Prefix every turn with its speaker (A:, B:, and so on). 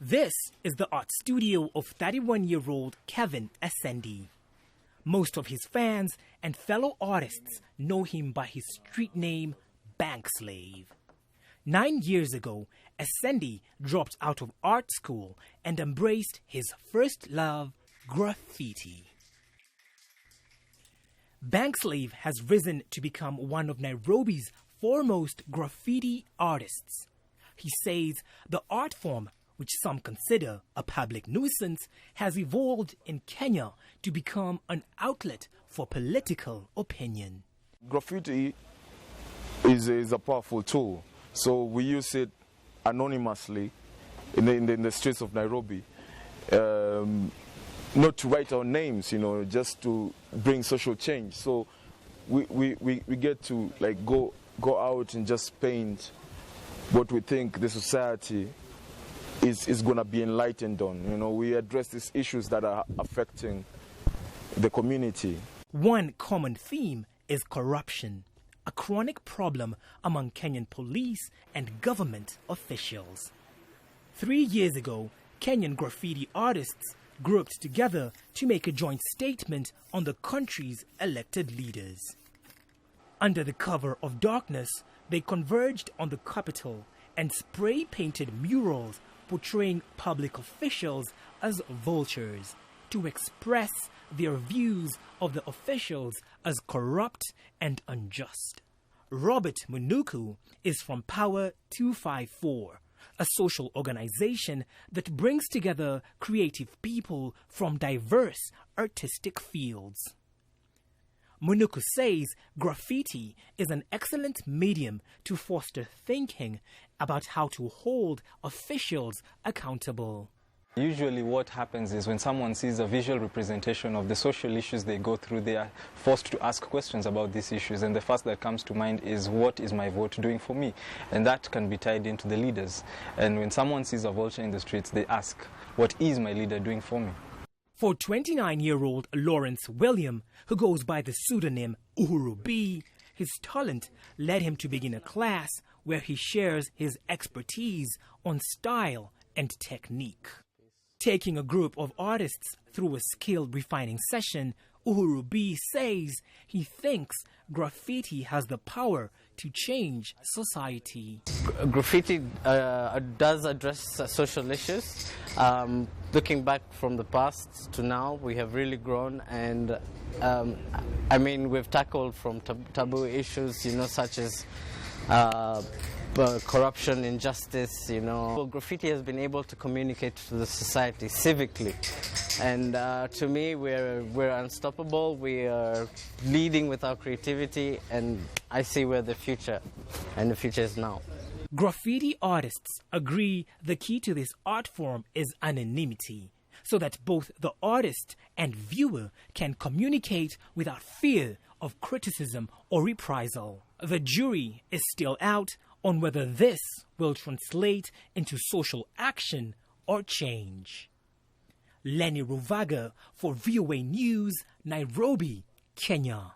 A: This is the art studio of 31-year-old Kevin Essendi. Most of his fans and fellow artists know him by his street name, Bank Slave. 9 years ago, Essendi dropped out of art school and embraced his first love, graffiti. Bank Slave has risen to become one of Nairobi's foremost graffiti artists. He says the art form, which some consider a public nuisance, has evolved in Kenya to become an outlet for political opinion.
B: Graffiti is a powerful tool, so we use it anonymously in the streets of Nairobi. Not to write our names, just to bring social change. So we get to go out and just paint what we think the society is going to be enlightened on. We address these issues that are affecting the community.
A: One common theme is corruption, a chronic problem among Kenyan police and government officials. 3 years ago, Kenyan graffiti artists grouped together to make a joint statement on the country's elected leaders. Under the cover of darkness, they converged on the capital and spray-painted murals portraying public officials as vultures to express their views of the officials as corrupt and unjust. Robert Munuku is from Power 254, a social organization that brings together creative people from diverse artistic fields. Munuku says graffiti is an excellent medium to foster thinking about how to hold officials accountable.
C: Usually what happens is when someone sees a visual representation of the social issues they go through, they are forced to ask questions about these issues, and the first that comes to mind is, what is my vote doing for me? And that can be tied into the leaders. And when someone sees a vulture in the streets, they ask, what is my leader doing for me?
A: For 29-year-old Lawrence William, who goes by the pseudonym Uhuru B, his talent led him to begin a class where he shares his expertise on style and technique. Taking a group of artists through a skill refining session, Uhuru B says he thinks graffiti has the power to change society.
D: Graffiti does address social issues. Looking back from the past to now, we have really grown, and we've tackled from taboo issues, such as corruption, injustice, Well, graffiti has been able to communicate to the society civically, and to me, we're unstoppable. We are leading with our creativity, and I see we're the future, and the future is now.
A: Graffiti artists agree the key to this art form is anonymity, so that both the artist and viewer can communicate without fear of criticism or reprisal. The jury is still out on whether this will translate into social action or change. Lenny Ruvaga for VOA News, Nairobi, Kenya.